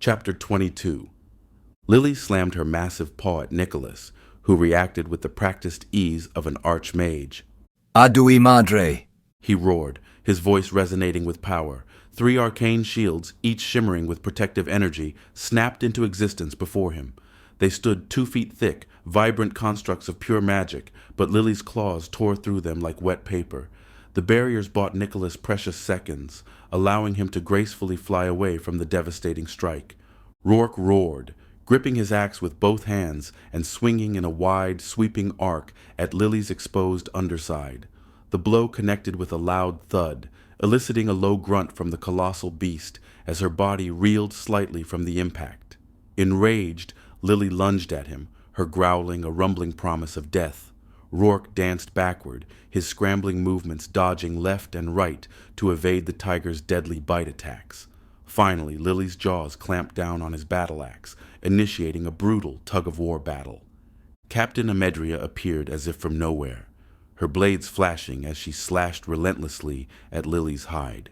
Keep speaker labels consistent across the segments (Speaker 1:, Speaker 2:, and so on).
Speaker 1: Chapter 22. Lily slammed her massive paw at Nicholas, who reacted with the practiced ease of an archmage.
Speaker 2: Adui madre!
Speaker 1: He roared, his voice resonating with power. 3 arcane shields, each shimmering with protective energy, snapped into existence before him. They stood 2 feet thick, vibrant constructs of pure magic, but Lily's claws tore through them like wet paper. The barriers bought Nicholas precious seconds, allowing him to gracefully fly away from the devastating strike. Rourke roared, gripping his axe with both hands and swinging in a wide, sweeping arc at Lily's exposed underside. The blow connected with a loud thud, eliciting a low grunt from the colossal beast as her body reeled slightly from the impact. Enraged, Lily lunged at him, her growling a rumbling promise of death. Rourke danced backward, his scrambling movements dodging left and right to evade the tiger's deadly bite attacks. Finally, Lily's jaws clamped down on his battle axe, initiating a brutal tug-of-war battle. Captain Amedria appeared as if from nowhere, her blades flashing as she slashed relentlessly at Lily's hide.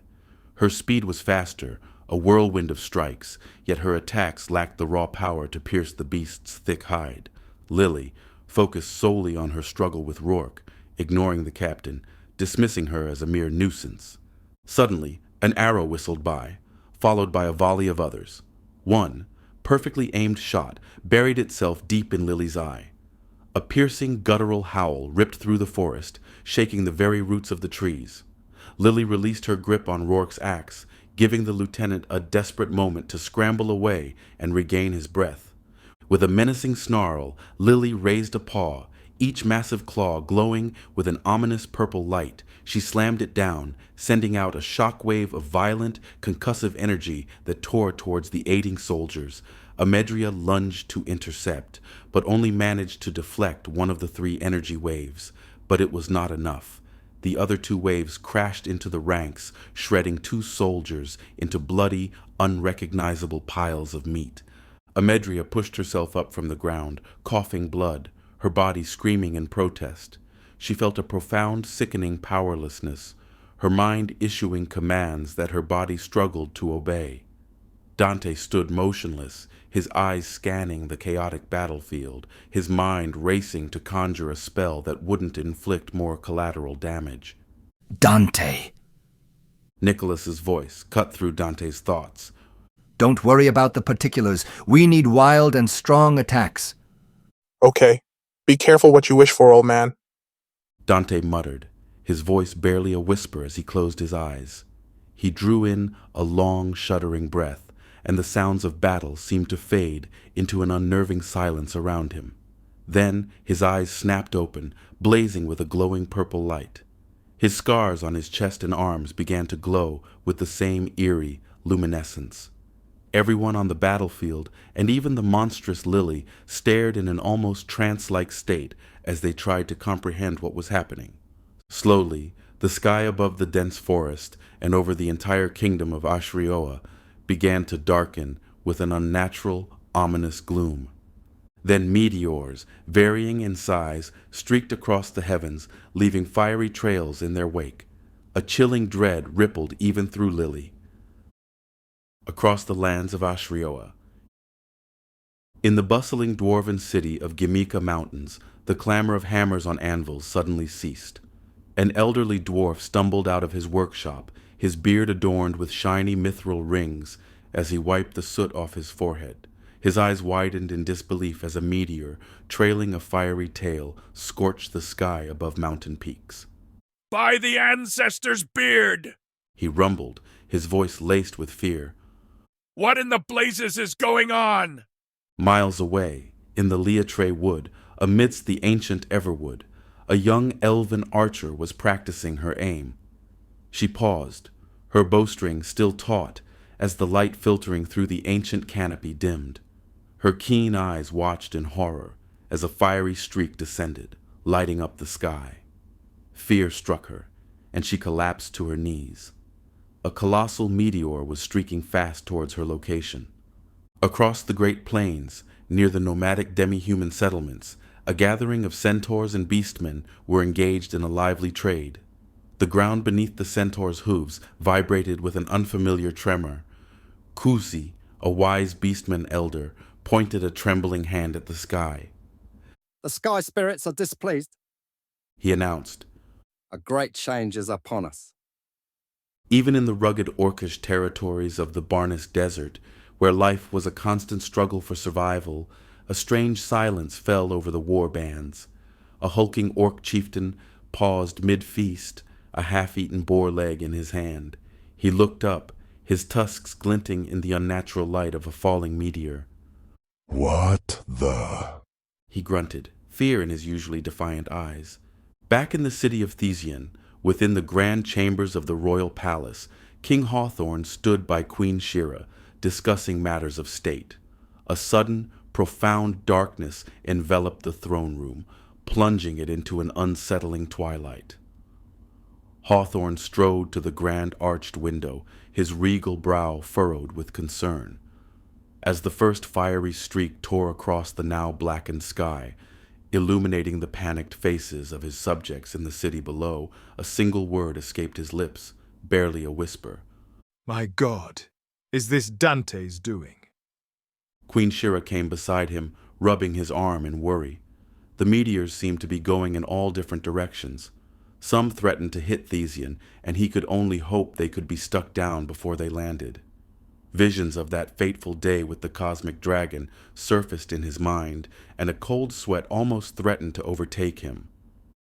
Speaker 1: Her speed was faster, a whirlwind of strikes, yet her attacks lacked the raw power to pierce the beast's thick hide. Lily, focused solely on her struggle with Rourke, ignoring the captain, dismissing her as a mere nuisance. Suddenly, an arrow whistled by, followed by a volley of others. One, perfectly aimed shot, buried itself deep in Lily's eye. A piercing, guttural howl ripped through the forest, shaking the very roots of the trees. Lily released her grip on Rourke's axe, giving the lieutenant a desperate moment to scramble away and regain his breath. With a menacing snarl, Lily raised a paw, each massive claw glowing with an ominous purple light. She slammed it down, sending out a shockwave of violent, concussive energy that tore towards the aiding soldiers. Amedria lunged to intercept, but only managed to deflect one of the 3 energy waves. But it was not enough. The other 2 waves crashed into the ranks, shredding 2 soldiers into bloody, unrecognizable piles of meat. Amedria pushed herself up from the ground, coughing blood, her body screaming in protest. She felt a profound, sickening powerlessness, her mind issuing commands that her body struggled to obey. Dante stood motionless, his eyes scanning the chaotic battlefield, his mind racing to conjure a spell that wouldn't inflict more collateral damage.
Speaker 2: Dante!
Speaker 1: Nicholas's voice cut through Dante's thoughts.
Speaker 2: Don't worry about the particulars. We need wild and strong attacks.
Speaker 3: Okay. Be careful what you wish for, old man.
Speaker 1: Dante muttered, his voice barely a whisper as he closed his eyes. He drew in a long, shuddering breath, and the sounds of battle seemed to fade into an unnerving silence around him. Then his eyes snapped open, blazing with a glowing purple light. His scars on his chest and arms began to glow with the same eerie luminescence. Everyone on the battlefield, and even the monstrous Lily, stared in an almost trance-like state as they tried to comprehend what was happening. Slowly, the sky above the dense forest and over the entire kingdom of Ashrioa began to darken with an unnatural, ominous gloom. Then meteors, varying in size, streaked across the heavens, leaving fiery trails in their wake. A chilling dread rippled even through Lily. Across the lands of Ashrioa. In the bustling dwarven city of Gemika Mountains, the clamor of hammers on anvils suddenly ceased. An elderly dwarf stumbled out of his workshop, his beard adorned with shiny mithril rings, as he wiped the soot off his forehead. His eyes widened in disbelief as a meteor, trailing a fiery tail, scorched the sky above mountain peaks.
Speaker 4: By the ancestor's beard!
Speaker 1: He rumbled, his voice laced with fear.
Speaker 4: What in the blazes is going on?
Speaker 1: Miles away, in the Leatre wood, amidst the ancient Everwood, a young elven archer was practicing her aim. She paused, her bowstring still taut, as the light filtering through the ancient canopy dimmed. Her keen eyes watched in horror as a fiery streak descended, lighting up the sky. Fear struck her, and she collapsed to her knees. A colossal meteor was streaking fast towards her location. Across the Great Plains, near the nomadic demi-human settlements, a gathering of centaurs and beastmen were engaged in a lively trade. The ground beneath the centaurs' hooves vibrated with an unfamiliar tremor. Kusi, A wise beastman elder pointed a trembling hand at the sky.
Speaker 5: The sky spirits are displeased.
Speaker 1: He announced.
Speaker 5: A great change is upon us.
Speaker 1: Even in the rugged orcish territories of the Barnus Desert, where life was a constant struggle for survival, a strange silence fell over the war bands. A hulking orc chieftain paused mid-feast, a half-eaten boar leg in his hand. He looked up, his tusks glinting in the unnatural light of a falling meteor.
Speaker 6: What the?
Speaker 1: He grunted, fear in his usually defiant eyes. Back in the city of Thesian, within the grand chambers of the royal palace, King Hawthorne stood by Queen Shira, discussing matters of state. A sudden, profound darkness enveloped the throne room, plunging it into an unsettling twilight. Hawthorne strode to the grand arched window, his regal brow furrowed with concern. As the first fiery streak tore across the now blackened sky, illuminating the panicked faces of his subjects in the city below, a single word escaped his lips, barely a whisper.
Speaker 7: My God, is this Dante's doing?
Speaker 1: Queen Shira came beside him, rubbing his arm in worry. The meteors seemed to be going in all different directions. Some threatened to hit Thesian, and he could only hope they could be struck down before they landed. Visions of that fateful day with the cosmic dragon surfaced in his mind, and a cold sweat almost threatened to overtake him.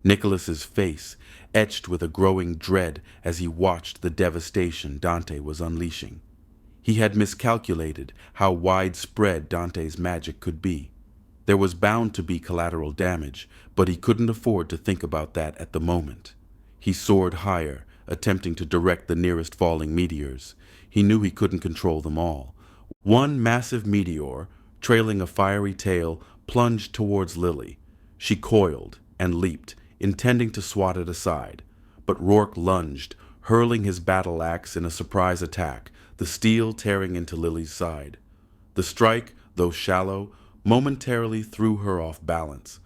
Speaker 1: Nicholas's face etched with a growing dread as he watched the devastation Dante was unleashing. He had miscalculated how widespread Dante's magic could be. There was bound to be collateral damage, but he couldn't afford to think about that at the moment. He soared higher, attempting to direct the nearest falling meteors. He knew he couldn't control them all. One massive meteor, trailing a fiery tail, plunged towards Lily. She coiled and leaped, intending to swat it aside. But Rourke lunged, hurling his battle axe in a surprise attack, the steel tearing into Lily's side. The strike, though shallow, momentarily threw her off balance.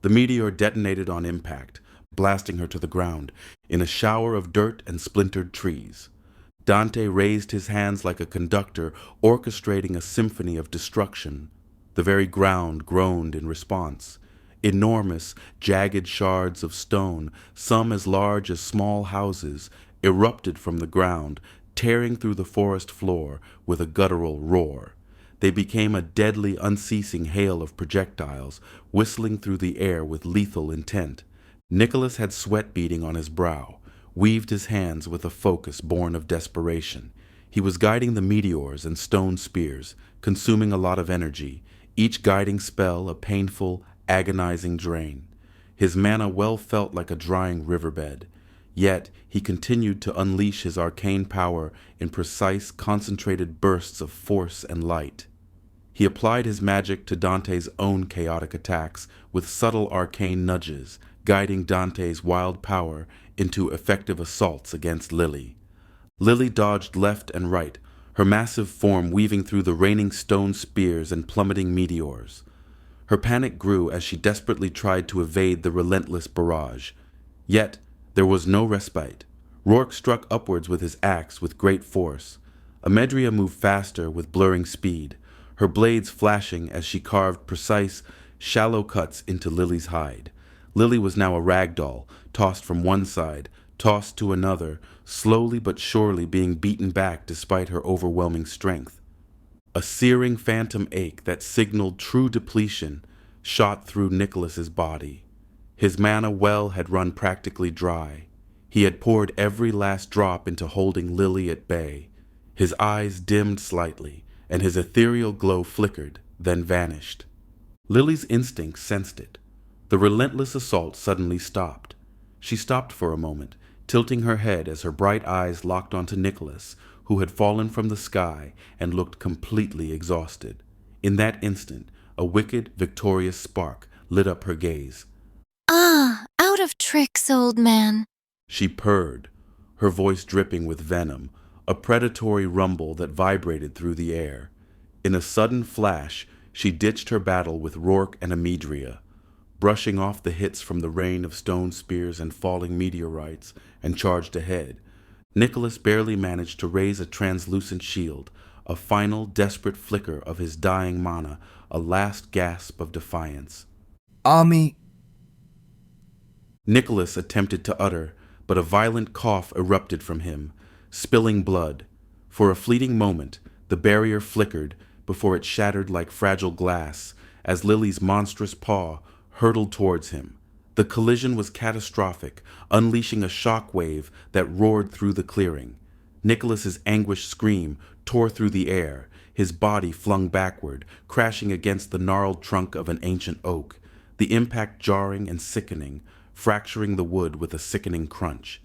Speaker 1: The meteor detonated on impact, blasting her to the ground, in a shower of dirt and splintered trees. Dante raised his hands like a conductor orchestrating a symphony of destruction. The very ground groaned in response. Enormous, jagged shards of stone, some as large as small houses, erupted from the ground, tearing through the forest floor with a guttural roar. They became a deadly, unceasing hail of projectiles, whistling through the air with lethal intent. Nicholas had sweat beading on his brow, weaved his hands with a focus born of desperation. He was guiding the meteors and stone spears, consuming a lot of energy, each guiding spell a painful, agonizing drain. His mana well felt like a drying riverbed. Yet he continued to unleash his arcane power in precise, concentrated bursts of force and light. He applied his magic to Dante's own chaotic attacks with subtle arcane nudges, guiding Dante's wild power into effective assaults against Lily. Lily dodged left and right, her massive form weaving through the raining stone spears and plummeting meteors. Her panic grew as she desperately tried to evade the relentless barrage. Yet there was no respite. Rourke struck upwards with his axe with great force. Amedria moved faster with blurring speed, her blades flashing as she carved precise, shallow cuts into Lily's hide. Lily was now a rag doll, tossed from one side, tossed to another, slowly but surely being beaten back despite her overwhelming strength. A searing phantom ache that signaled true depletion shot through Nicholas's body. His mana well had run practically dry. He had poured every last drop into holding Lily at bay. His eyes dimmed slightly, and his ethereal glow flickered, then vanished. Lily's instincts sensed it. The relentless assault suddenly stopped. She stopped for a moment, tilting her head as her bright eyes locked onto Nicholas, who had fallen from the sky and looked completely exhausted. In that instant, a wicked, victorious spark lit up her gaze.
Speaker 8: "Ah, out of tricks, old man,"
Speaker 1: She purred, her voice dripping with venom, a predatory rumble that vibrated through the air. In a sudden flash, she ditched her battle with Rourke and Amedria, brushing off the hits from the rain of stone spears and falling meteorites, and charged ahead. Nicholas barely managed to raise a translucent shield, a final desperate flicker of his dying mana, a last gasp of defiance.
Speaker 2: Army.
Speaker 1: Nicholas attempted to utter, but a violent cough erupted from him, spilling blood. For a fleeting moment, the barrier flickered before it shattered like fragile glass as Lily's monstrous paw hurtled towards him. The collision was catastrophic, unleashing a shock wave that roared through the clearing. Nicholas's anguished scream tore through the air, his body flung backward, crashing against the gnarled trunk of an ancient oak, the impact jarring and sickening, fracturing the wood with a sickening crunch.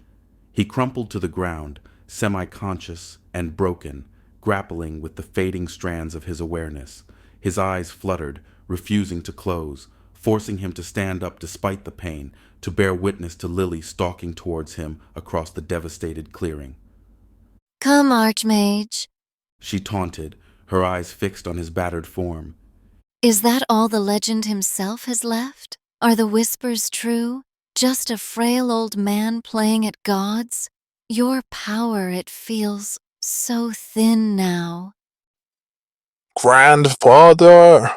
Speaker 1: He crumpled to the ground, semi-conscious and broken, grappling with the fading strands of his awareness. His eyes fluttered, refusing to close, forcing him to stand up despite the pain, to bear witness to Lily stalking towards him across the devastated clearing.
Speaker 8: Come, Archmage.
Speaker 1: She taunted, her eyes fixed on his battered form.
Speaker 8: Is that all the legend himself has left? Are the whispers true? Just a frail old man playing at gods? Your power, it feels so thin now.
Speaker 3: Grandfather!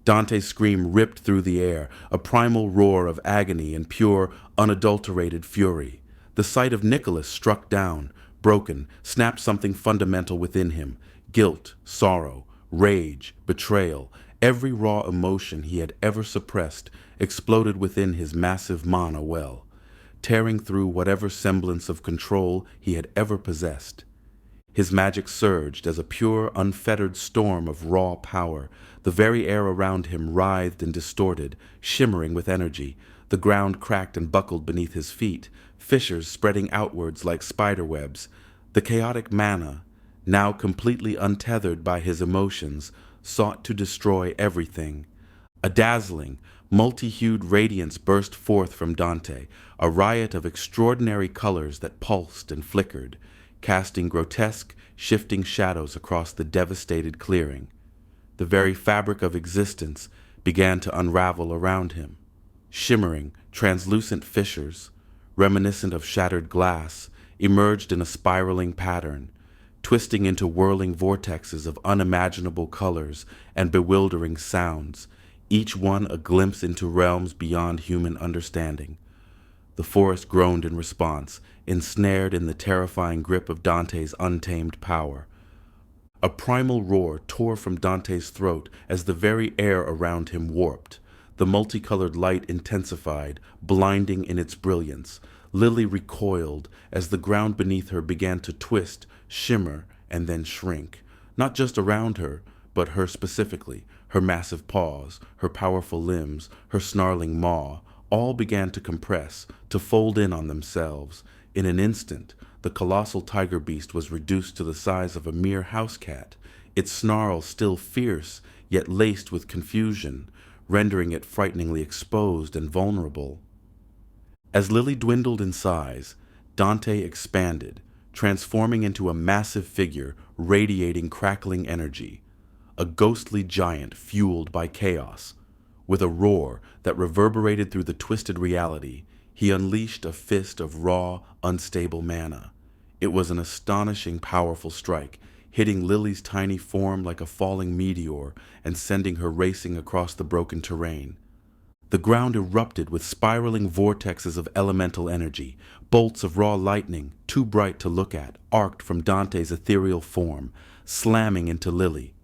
Speaker 1: Dante's scream ripped through the air, a primal roar of agony and pure, unadulterated fury. The sight of Nicholas struck down, broken, snapped something fundamental within him. Guilt, sorrow, rage, betrayal, every raw emotion he had ever suppressed exploded within his massive mana well, tearing through whatever semblance of control he had ever possessed. His magic surged as a pure, unfettered storm of raw power. The very air around him writhed and distorted, shimmering with energy. The ground cracked and buckled beneath his feet, fissures spreading outwards like spiderwebs. The chaotic mana, now completely untethered by his emotions, sought to destroy everything. A dazzling, multi-hued radiance burst forth from Dante, a riot of extraordinary colors that pulsed and flickered, casting grotesque, shifting shadows across the devastated clearing. The very fabric of existence began to unravel around him. Shimmering, translucent fissures, reminiscent of shattered glass, emerged in a spiraling pattern, twisting into whirling vortexes of unimaginable colors and bewildering sounds, each one a glimpse into realms beyond human understanding. The forest groaned in response, ensnared in the terrifying grip of Dante's untamed power. A primal roar tore from Dante's throat as the very air around him warped. The multicolored light intensified, blinding in its brilliance. Lily recoiled as the ground beneath her began to twist, shimmer, and then shrink. Not just around her, but her specifically. Her massive paws, her powerful limbs, her snarling maw, all began to compress, to fold in on themselves. In an instant, the colossal tiger beast was reduced to the size of a mere house cat, its snarl still fierce, yet laced with confusion, rendering it frighteningly exposed and vulnerable. As Lily dwindled in size, Dante expanded, transforming into a massive figure radiating crackling energy, a ghostly giant fueled by chaos. With a roar that reverberated through the twisted reality, he unleashed a fist of raw, unstable mana. It was an astonishing, powerful strike, hitting Lily's tiny form like a falling meteor and sending her racing across the broken terrain. The ground erupted with spiraling vortexes of elemental energy. Bolts of raw lightning, too bright to look at, arced from Dante's ethereal form, slamming into Lily.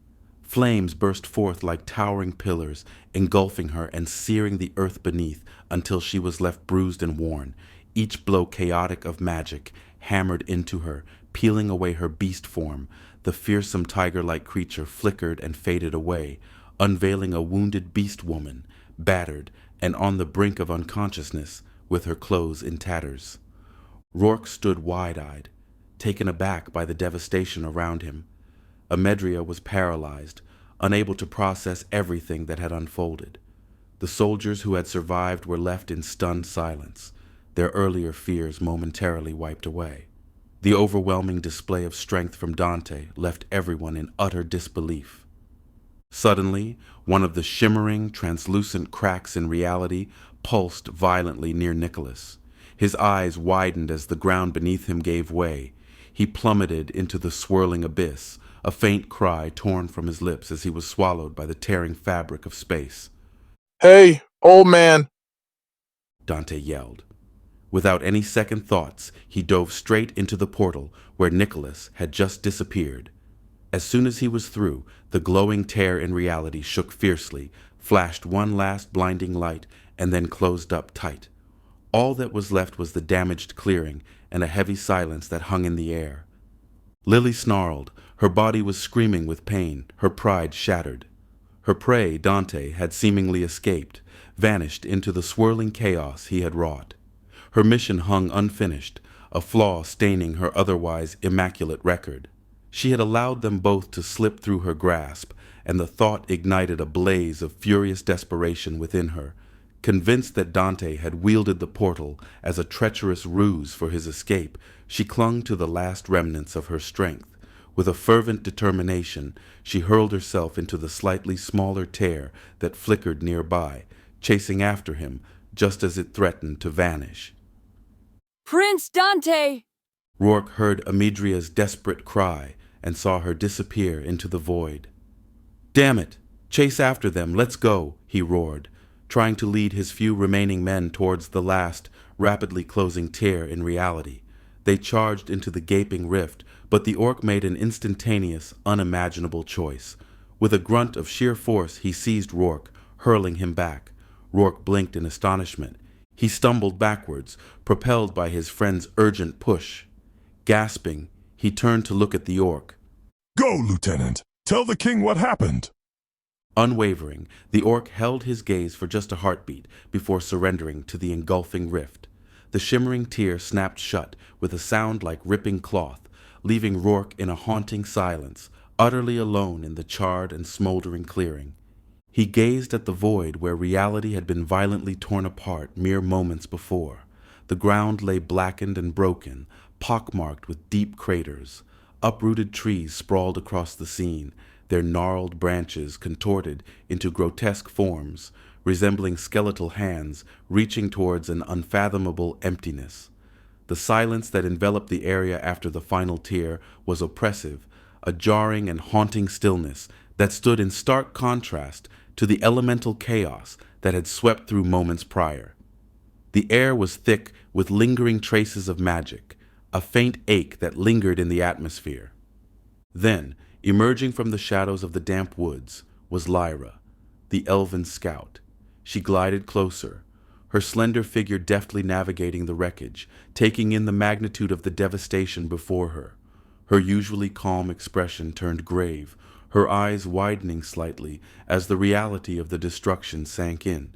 Speaker 1: Flames burst forth like towering pillars, engulfing her and searing the earth beneath until she was left bruised and worn, each blow chaotic of magic, hammered into her, peeling away her beast form. The fearsome tiger-like creature flickered and faded away, unveiling a wounded beast woman, battered and on the brink of unconsciousness, with her clothes in tatters. Rourke stood wide-eyed, taken aback by the devastation around him. Amedria was paralyzed, unable to process everything that had unfolded. The soldiers who had survived were left in stunned silence, their earlier fears momentarily wiped away. The overwhelming display of strength from Dante left everyone in utter disbelief. Suddenly, one of the shimmering, translucent cracks in reality pulsed violently near Nicholas. His eyes widened as the ground beneath him gave way. He plummeted into the swirling abyss, a faint cry torn from his lips as he was swallowed by the tearing fabric of space.
Speaker 3: Hey, old man.
Speaker 1: Dante yelled. Without any second thoughts, he dove straight into the portal where Nicholas had just disappeared. As soon as he was through, the glowing tear in reality shook fiercely, flashed one last blinding light, and then closed up tight. All that was left was the damaged clearing and a heavy silence that hung in the air. Lily snarled. Her body was screaming with pain, her pride shattered. Her prey, Dante, had seemingly escaped, vanished into the swirling chaos he had wrought. Her mission hung unfinished, a flaw staining her otherwise immaculate record. She had allowed them both to slip through her grasp, and the thought ignited a blaze of furious desperation within her. Convinced that Dante had wielded the portal as a treacherous ruse for his escape, she clung to the last remnants of her strength. With a fervent determination, she hurled herself into the slightly smaller tear that flickered nearby, chasing after him just as it threatened to vanish.
Speaker 9: Prince Dante!
Speaker 1: Rourke heard Amidria's desperate cry and saw her disappear into the void. "Damn it! Chase after them, let's go!" he roared, trying to lead his few remaining men towards the last, rapidly closing tear in reality. They charged into the gaping rift, but the orc made an instantaneous, unimaginable choice. With a grunt of sheer force, he seized Rourke, hurling him back. Rourke blinked in astonishment. He stumbled backwards, propelled by his friend's urgent push. Gasping, he turned to look at the orc.
Speaker 6: Go, Lieutenant! Tell the king what happened!
Speaker 1: Unwavering, the orc held his gaze for just a heartbeat before surrendering to the engulfing rift. The shimmering tear snapped shut with a sound like ripping cloth, leaving Rourke in a haunting silence, utterly alone in the charred and smoldering clearing. He gazed at the void where reality had been violently torn apart mere moments before. The ground lay blackened and broken, pockmarked with deep craters. Uprooted trees sprawled across the scene, their gnarled branches contorted into grotesque forms, resembling skeletal hands reaching towards an unfathomable emptiness. The silence that enveloped the area after the final tear was oppressive, a jarring and haunting stillness that stood in stark contrast to the elemental chaos that had swept through moments prior. The air was thick with lingering traces of magic, a faint ache that lingered in the atmosphere. Then, emerging from the shadows of the damp woods, was Lyra, the elven scout. She glided closer, her slender figure deftly navigating the wreckage, taking in the magnitude of the devastation before her. Her usually calm expression turned grave, her eyes widening slightly as the reality of the destruction sank in.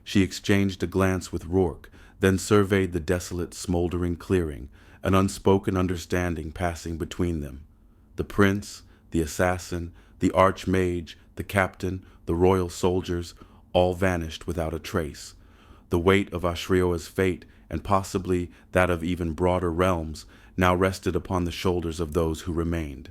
Speaker 1: She exchanged a glance with Rourke, then surveyed the desolate, smoldering clearing, an unspoken understanding passing between them. The prince, the assassin, the archmage, the captain, the royal soldiers, all vanished without a trace. The weight of Ashrioa's fate, and possibly that of even broader realms, now rested upon the shoulders of those who remained.